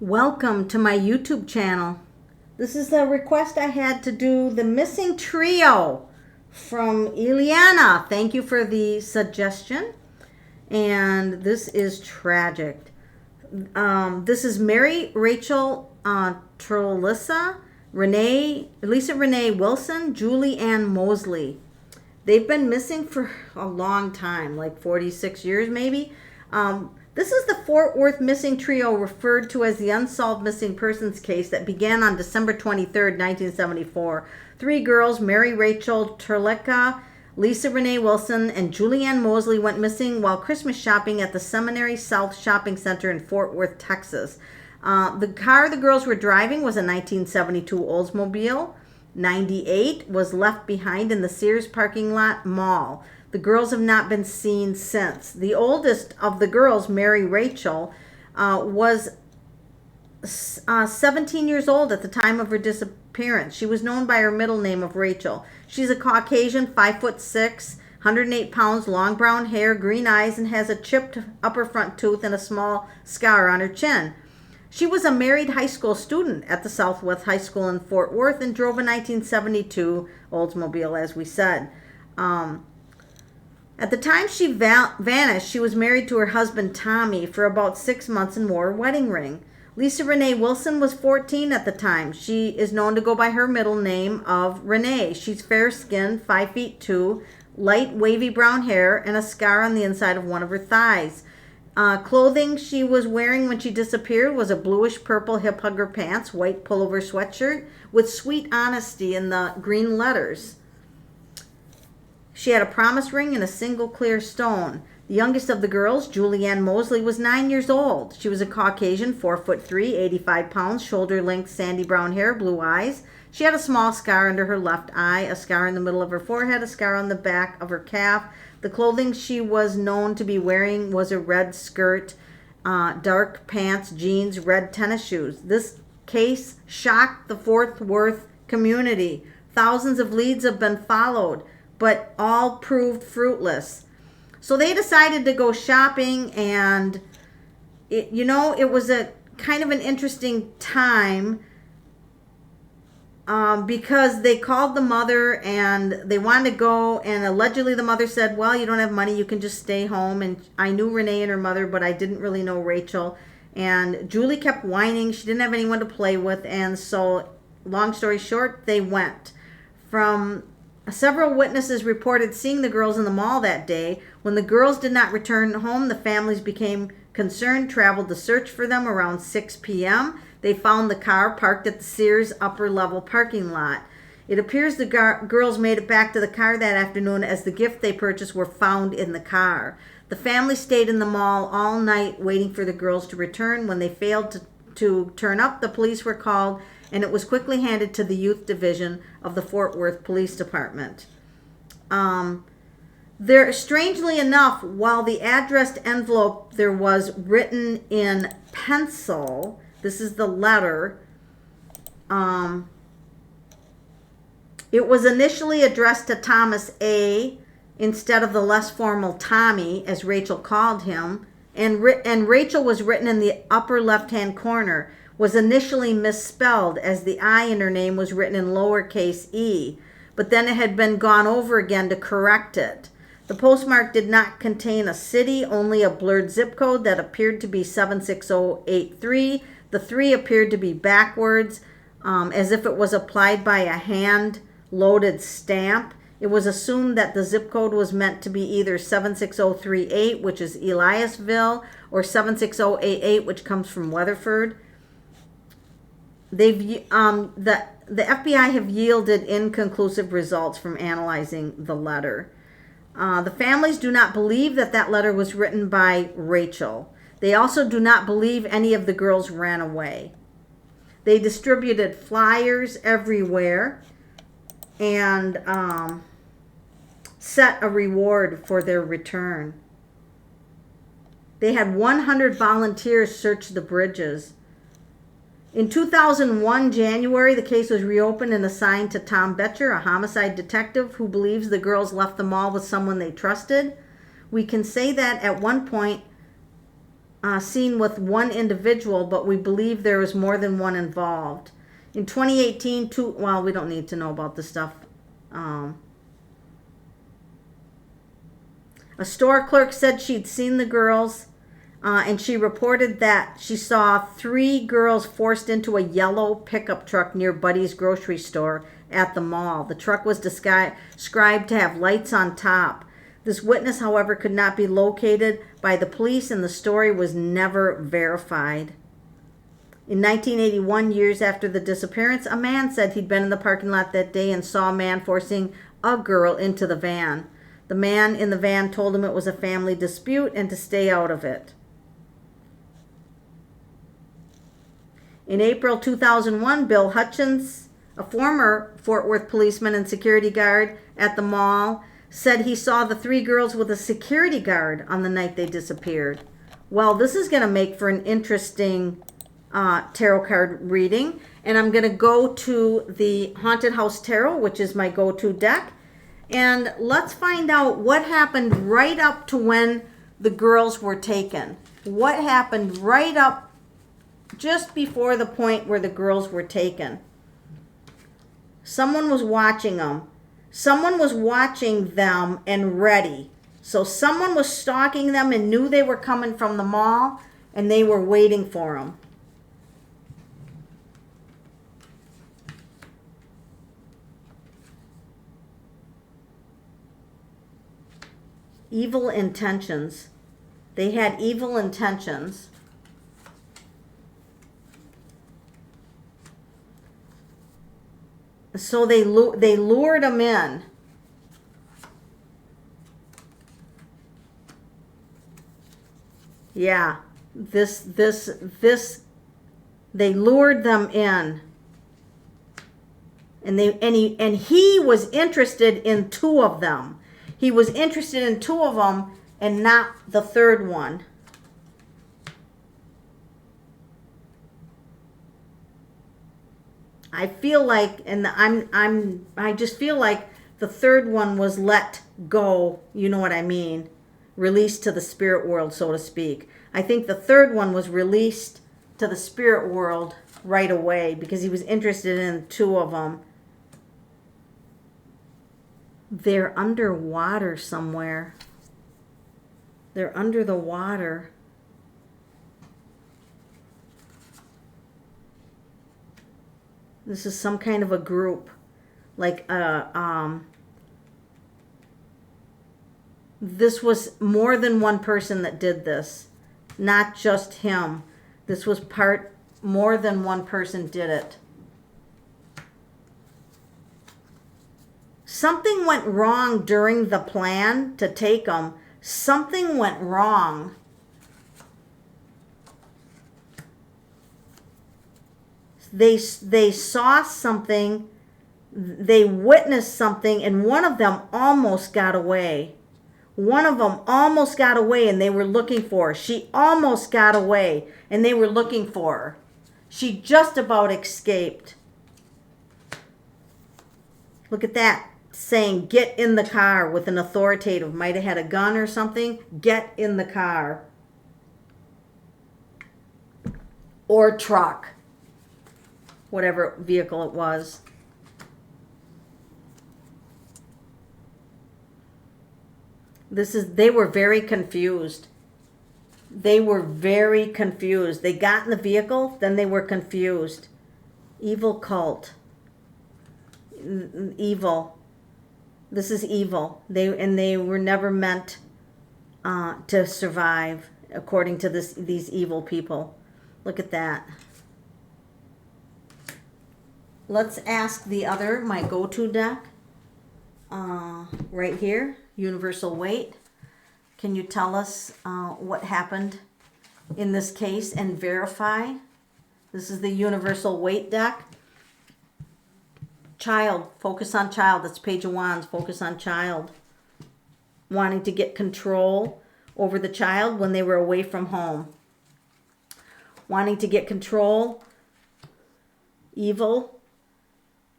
Welcome to my YouTube channel. This is a request I had to do the missing trio from Ileana. Thank you for the suggestion. And this is tragic. This is Mary Rachel Trolissa, Lisa Renee Wilson, Julie Ann Mosley. They've been missing for a long time, like 46 years maybe. This is the Fort Worth missing trio referred to as the unsolved missing persons case that began on December 23rd, 1974. Three girls, Mary Rachel Terlicka, Lisa Renee Wilson, and Julianne Mosley went missing while Christmas shopping at the Seminary South Shopping Center in Fort Worth, Texas. The car the girls were driving was a 1972 Oldsmobile. 98 was left behind in the Sears parking lot mall. The girls have not been seen since. The oldest of the girls, Mary Rachel, was 17 years old at the time of her disappearance. She was known by her middle name of Rachel. She's a Caucasian, 5'6", 108 pounds, long brown hair, green eyes, and has a chipped upper front tooth and a small scar on her chin. She was a married high school student at the Southwest High School in Fort Worth and drove a 1972 Oldsmobile, as we said. At the time she vanished, she was married to her husband, Tommy, for about 6 months and wore a wedding ring. Lisa Renee Wilson was 14 at the time. She is known to go by her middle name of Renee. She's fair-skinned, 5'2", light wavy brown hair, and a scar on the inside of one of her thighs. Clothing she was wearing when she disappeared was a bluish-purple hip hugger pants, white pullover sweatshirt with Sweet Honesty in the green letters. She had a promise ring and a single clear stone. The youngest of the girls, Julianne Mosley, was 9 years old. She was a Caucasian, 4'3", 85 pounds, shoulder-length, sandy brown hair, blue eyes. She had a small scar under her left eye, a scar in the middle of her forehead, a scar on the back of her calf. The clothing she was known to be wearing was a red skirt, dark pants, jeans, red tennis shoes. This case shocked the Fort Worth community. Thousands of leads have been followed, but all proved fruitless. So they decided to go shopping, and it was a kind of an interesting time because they called the mother and they wanted to go, and allegedly the mother said, well, you don't have money, you can just stay home. And I knew Renee and her mother, but I didn't really know Rachel. And Julie kept whining. She didn't have anyone to play with, and so long story short, they went. Several witnesses reported seeing the girls in the mall that day. When the girls did not return home, the families became concerned, traveled to search for them around 6 p.m. They found the car parked at the Sears upper level parking lot. It appears the girls made it back to the car that afternoon as the gift they purchased were found in the car. The family stayed in the mall all night waiting for the girls to return. When they failed to turn up, the police were called, and it was quickly handed to the youth division of the Fort Worth Police Department. Strangely enough, while the addressed envelope there was written in pencil, this is the letter, it was initially addressed to Thomas A. instead of the less formal Tommy, as Rachel called him, and Rachel was written in the upper left-hand corner, was initially misspelled as the I in her name was written in lowercase e, but then it had been gone over again to correct it. The postmark did not contain a city, only a blurred zip code that appeared to be 76083. The 3 appeared to be backwards, as if it was applied by a hand-loaded stamp. It was assumed that the zip code was meant to be either 76038, which is Eliasville, or 76088, which comes from Weatherford. The FBI have yielded inconclusive results from analyzing the letter. The families do not believe that letter was written by Rachel. They also do not believe any of the girls ran away. They distributed flyers everywhere and set a reward for their return. They had 100 volunteers search the bridges. In 2001, January, the case was reopened and assigned to Tom Betcher, a homicide detective who believes the girls left the mall with someone they trusted. We can say that at one point, seen with one individual, but we believe there is more than one involved. In 2018, well, we don't need to know about this stuff. A store clerk said she'd seen the girls, and she reported that she saw 3 girls forced into a yellow pickup truck near Buddy's grocery store at the mall. The truck was described to have lights on top. This witness, however, could not be located by the police, and the story was never verified. In 1981, years after the disappearance, a man said he'd been in the parking lot that day and saw a man forcing a girl into the van. The man in the van told him it was a family dispute and to stay out of it. In April 2001, Bill Hutchins, a former Fort Worth policeman and security guard at the mall, said he saw the 3 girls with a security guard on the night they disappeared. Well, this is going to make for an interesting tarot card reading. And I'm going to go to the Haunted House Tarot, which is my go-to deck. And let's find out what happened right up to when the girls were taken. What happened right up just before the point where the girls were taken. Someone was watching them. Someone was watching them and ready. So someone was stalking them and knew they were coming from the mall, and they were waiting for them. Evil intentions. They had evil intentions. So they lured them in. Yeah, they lured them in. And he was interested in 2 of them. He was interested in 2 of them and not the 3rd one. I feel like, and I just feel like the 3rd one was let go. You know what I mean? Released to the spirit world, so to speak. I think the 3rd one was released to the spirit world right away because he was interested in 2 of them. They're underwater somewhere. They're under the water. This is some kind of a group. Like, this was more than one person that did this. Not just him. This was more than one person did it. Something went wrong during the plan to take them. Something went wrong. They saw something, they witnessed something, and one of them almost got away. One of them almost got away and they were looking for her. She almost got away and they were looking for her. She just about escaped. Look at that, saying get in the car with an authoritative. Might have had a gun or something. Get in the car. Or truck. Whatever vehicle it was. They were very confused. They were very confused. They got in the vehicle, then they were confused. Evil cult. Evil. This is evil. They were never meant to survive, according to these evil people. Look at that. Let's ask the other, my go-to deck. Right here, Universal Weight. Can you tell us what happened in this case and verify? This is the Universal Weight deck. Child, focus on child. That's Page of Wands, focus on child. Wanting to get control over the child when they were away from home. Wanting to get control, evil,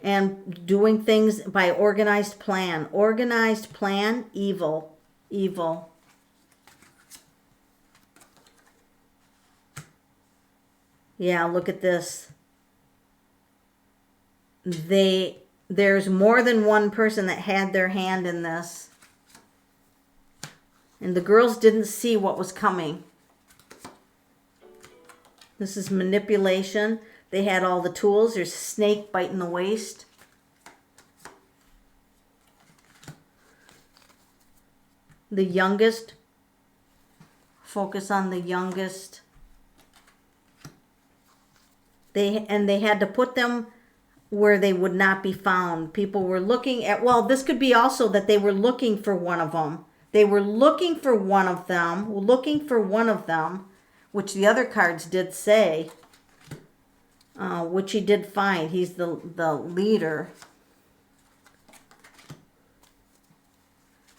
and doing things by organized plan. Organized plan, evil. Evil. Yeah, look at this. There's more than one person that had their hand in this. And the girls didn't see what was coming. This is manipulation. They had all the tools. There's a snake biting the waist. The youngest. Focus on the youngest. They had to put them where they would not be found. People were looking at, well, this could be also that they were looking for one of them. They were looking for one of them, which the other cards did say, which he did find. He's the leader.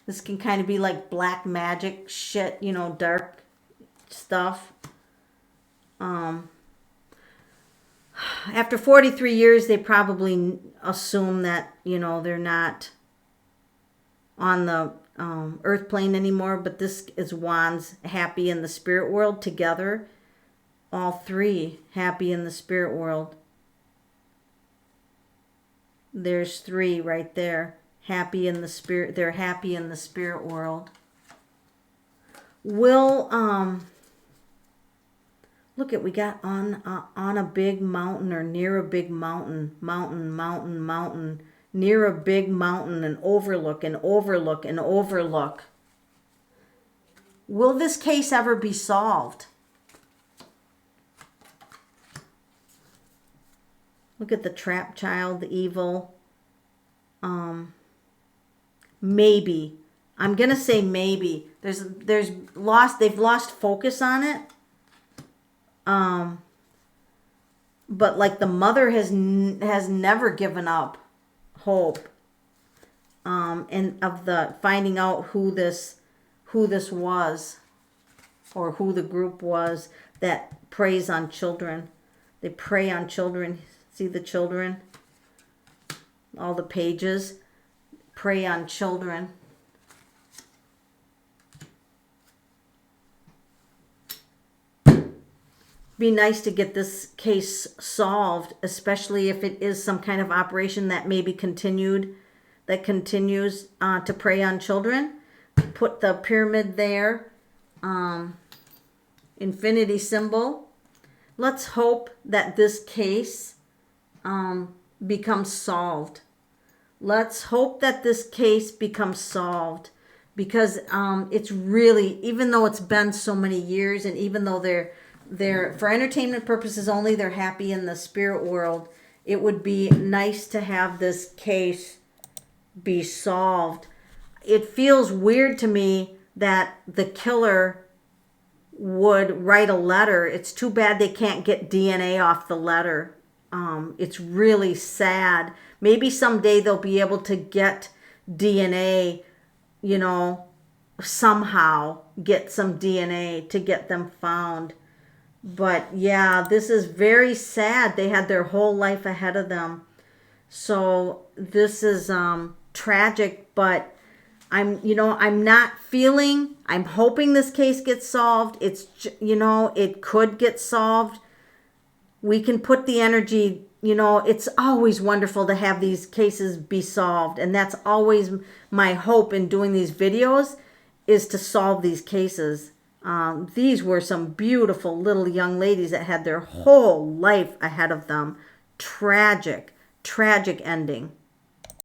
This can kind of be like black magic shit, you know, dark stuff. After 43 years, they probably assume that, you know, they're not on the earth plane anymore. But this is wands, happy in the spirit world together. All three happy in the spirit world. There's three right there. Happy in the spirit. They're happy in the spirit world. Will look at, we got on a big mountain or near a big mountain, near a big mountain, and overlook. Will this case ever be solved? Look at the trapped child, the evil. Maybe. I'm going to say maybe. They've lost focus on it. But like the mother has never given up hope. And of the finding out who this was, or who the group was that preys on children. They prey on children. See the children? All the pages prey on children. Be nice to get this case solved, especially if it is some kind of operation that may be continues to prey on children. Put the pyramid there, infinity symbol. Let's hope that this case becomes solved. Let's hope that this case becomes solved, because it's really, even though it's been so many years, and even though they're for entertainment purposes only, they're happy in the spirit world, it would be nice to have this case be solved. It feels weird to me that the killer would write a letter. It's too bad they can't get DNA off the letter. It's really sad. Maybe someday they'll be able to get DNA, you know, somehow get some DNA to get them found. But yeah, this is very sad. They had their whole life ahead of them. So this is tragic, but I'm hoping this case gets solved. It could get solved. We can put the energy, it's always wonderful to have these cases be solved. And that's always my hope in doing these videos, is to solve these cases. These were some beautiful little young ladies that had their whole life ahead of them. Tragic ending.